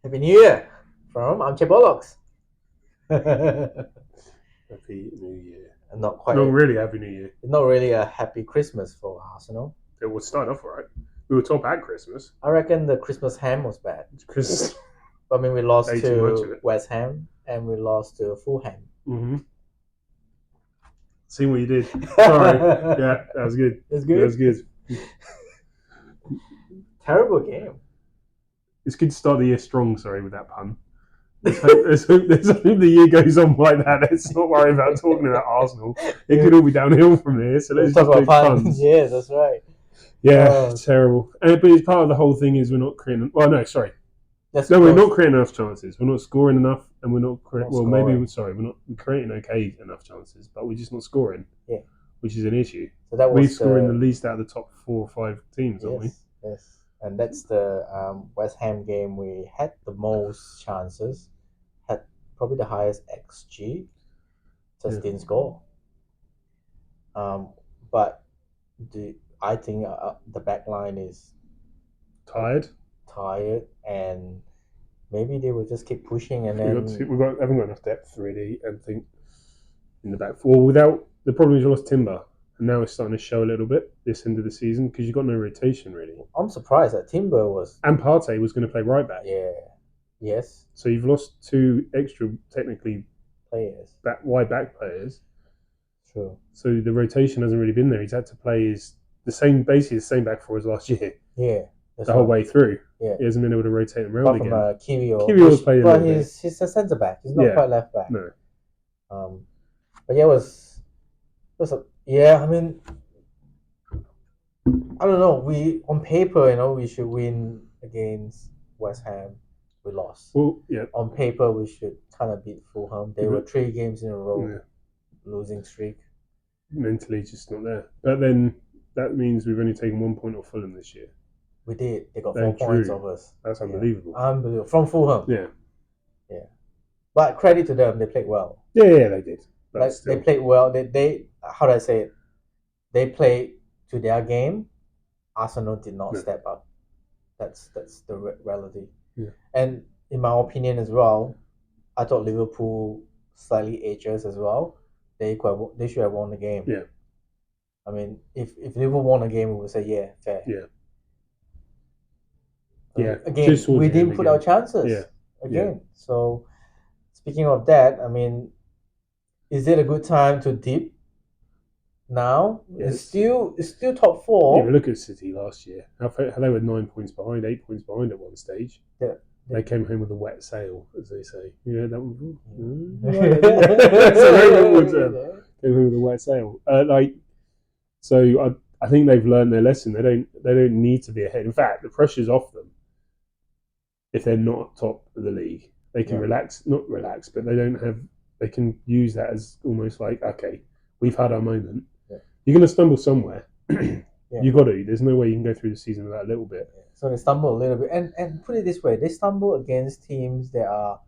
Happy New Year from Armchair Bollocks. Not Happy New Year. quite. Not really Happy New Year. Not really a happy Christmas for Arsenal. It was start off right. We were top at Christmas. I reckon the Christmas ham was bad. Because I mean, we lost Ate too much of to it. West Ham and we lost to Fulham. Seen what you did. Sorry. Yeah, that was good. It's That good. was good. Terrible game. It's good to start the year strong. Sorry with that pun. Let's hope the year goes on like that. Let's not worry about talking about Arsenal. It could all be downhill from here. So let's talk just about make puns. puns. Yes, that's right. Yeah, terrible. But it's part of the whole thing is we're not creating. Well, no, sorry. That's No, we're close. not creating enough chances. We're not scoring enough, and we're not. Not Well, maybe scoring. sorry, we're creating okay enough chances, but we're just not scoring. Yeah. Which is an issue. So that We're was scoring the least out of the top 4 or 5 teams, aren't we? Yes, yes. And that's the West Ham game. We had the most chances, had probably the highest XG, just Yeah. didn't score. But I think the back line is Tired. and maybe they will just keep pushing and Haven't then got enough depth really, and think in the back four. Without the problem is you lost Timber, and now it's starting to show a little bit this end of the season because you've got no rotation really. I'm surprised that Timber was And Partey was going to play right back. yes, So you've lost 2 extra technically players. wide back players. True. So the rotation hasn't really been there. He's had to play basically the same back four as last year. Yeah. The whole way through. Yeah. He hasn't been able to rotate them around Apart again. from Kivio's played a but little bit. he's a centre back. He's not quite left back. No. But yeah, it was I mean, I don't know. We on paper, we should win against West Ham. We lost. Well, yeah. On paper, we should kind of beat Fulham. They were 3 games in a row losing streak. Mentally, just not there. But then that means we've only taken 1 point off Fulham this year. We did. They got 4 points off us. That's unbelievable. Unbelievable from Fulham. Yeah. But credit to them, they played well. Yeah, they did. But they played well. They how do I say it? They played to their game. Arsenal did not step up. That's the reality. Yeah. And in my opinion as well, I thought Liverpool slightly edges as well. They should have won the game. Yeah. I mean, if Liverpool won a game, we would say fair. Yeah. Again, we didn't put our chances. Yeah. Again. So speaking of that, I mean, is it a good time to dip? Now yes. It's still top 4. Yeah, look at City last year. How they were 9 points behind, 8 points behind at one stage. Yeah. They came home with a wet sail, as they say. Yeah, that one. Came home with a wet sail. So I think they've learned their lesson. They don't need to be ahead. In fact, the pressure's off them. If they're not top of the league, they can not relax, but they can use that as almost like, okay, we've had our moment. Yeah. You're going to stumble somewhere. You got to. There's no way you can go through the season without a little bit. So they stumble a little bit, and put it this way: they stumble against teams that are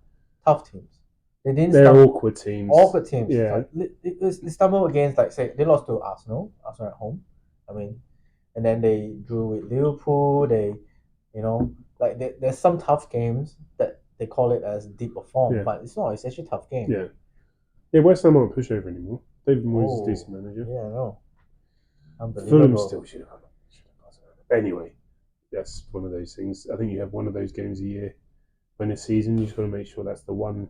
tough teams. They're awkward teams. Awkward teams. Yeah. They stumble against, like, say, they lost to Arsenal at home. I mean, and then they drew with Liverpool. There's some tough games that they call it as deep of form, but it's not. It's actually a tough game. Yeah. Yeah, West Ham aren't pushover anymore. David Moyes is a decent manager. Yeah, I know. Unbelievable. Fulham still should have. Anyway, that's one of those things. I think you have one of those games a year. When a season, you just got to make sure that's the one.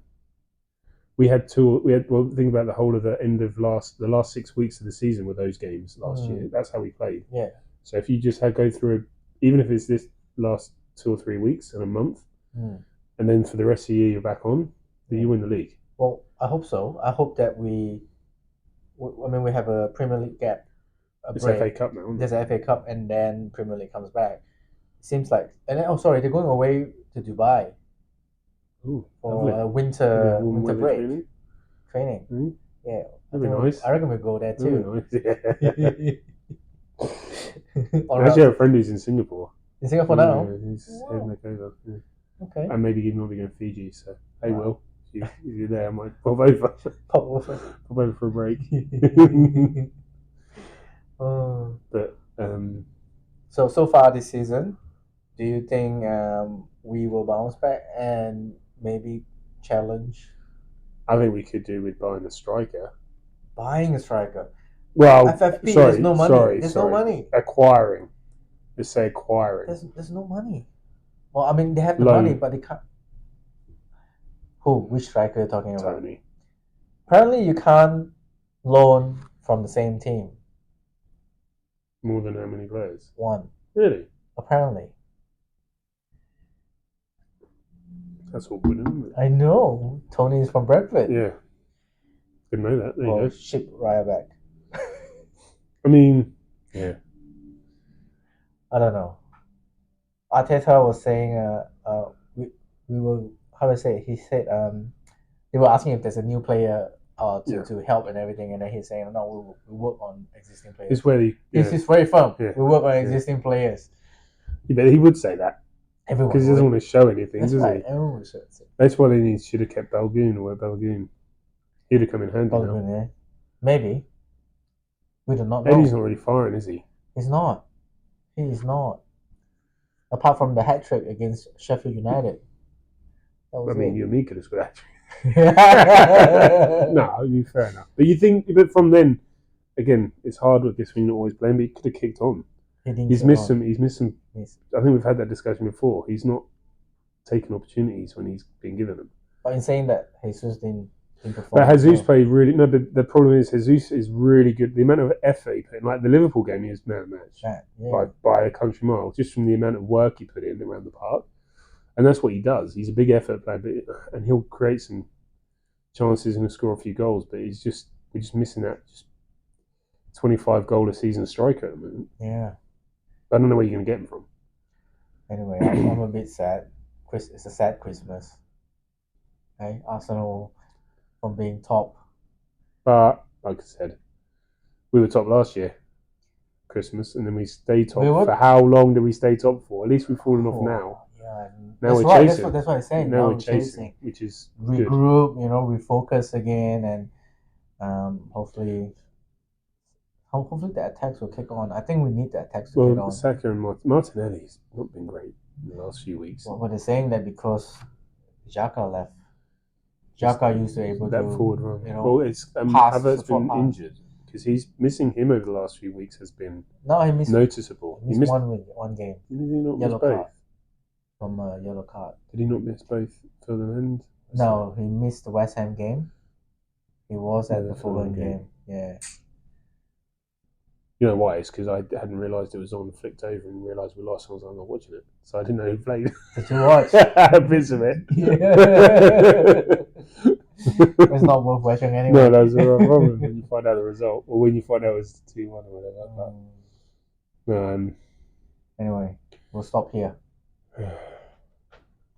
Think about the whole of the end of the last 6 weeks of the season were those games last year. That's how we played. Yeah. So if you just go through, even if it's this last 2 or 3 weeks and a month, and then for the rest of the year you're back on, then you win the league. Well, I hope so. I hope that we have a Premier League gap. It's FA Cup now. There's an FA Cup, and then Premier League comes back. It seems like, and then they're going away to Dubai. Ooh, for a winter break training. Yeah, that'd be nice. I reckon we'll go there too. I actually have a friend who's in Singapore. In Singapore now? He's heading back over. Yeah. Okay. And maybe he might be going to Fiji, so hey, Will, if you're there, I might pop over. Pop over for a break. But so far this season, Do you think we will bounce back and maybe challenge I think we could do with buying a striker. buying a striker? Well, FFP, there's no money. There's no sorry. money. Acquiring. Let's say acquiring. There's no money. Well, I mean, they have the Loan. money, but they can't. Who? Which striker are you talking about? Tony. Apparently, you can't loan from the same team. More than how many players? One. Really? Apparently. That's awkward, isn't it? I know. Tony is from Brentford. Yeah. Didn't know that. There you go. Ship Raya back. I mean, yeah. I don't know. Arteta was saying, we will, how do I say it? He said, they were asking if there's a new player to help and everything, and then he's saying, no, we work on existing players. It's where He's very firm. Yeah. We work on existing players. Yeah, but he would say that. Everyone. Because he doesn't want to show anything, does right. he? Everyone should. That's why they should have kept Balgoon or Balgoon. He'd have come in handy now. Yeah. Maybe. We do not know. Eddie's not really firing, is he? He's not. He is not. Apart from the hat trick against Sheffield United. I mean, you and me could have scored hat trick. No, I mean, fair enough. But you think, but from then, again, it's hard with this when you're not always playing, but he could have kicked on. He's missed some. Yes. I think we've had that discussion before. He's not taken opportunities when he's been given them. But in saying that, Jesus didn't perform. But Jesus played really. No, but the problem is Jesus is really good. The amount of effort he put in, like the Liverpool game, he was man of the match by a country mile, just from the amount of work he put in around the park, and that's what he does. He's a big effort player, and he'll create some chances and score a few goals. But we're just missing that 25 goal a season striker at the moment. Yeah. I don't know where you're going to get him from. Anyway, I'm a bit sad. It's a sad Christmas. Okay, Arsenal from being top. But like I said, we were top last year, Christmas, and then we stayed top. For how long did we stay top for? At least we've fallen off now. Yeah. Now we're chasing. That's what I'm saying. Now we're chasing, which is regroup. Good. Refocus again, and hopefully the attacks will kick on. I think we need the attacks to kick on. Saka and Martinelli's not been great in the last few weeks. Well, they're saying that because Xhaka left. Xhaka used to be able that to forward run. It's Havertz's been injured because he's missing him over the last few weeks has been noticeable. He missed one game. Did he not yellow miss both? Card. From a yellow card. Did he not miss both Fulham and? No, he missed the West Ham game. He was at the Fulham game. Yeah. You know why? It's because I hadn't realised it was on, flicked over and realised we lost. I was like, I'm not watching it. So I didn't know who played. Did you watch? Bits of it. It's not worth watching anyway. No, that's the problem when you find out the result. Or when you find out it was 2-1 or whatever. Anyway, we'll stop here.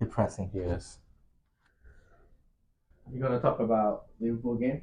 Depressing. Yes. You're going to talk about Liverpool game?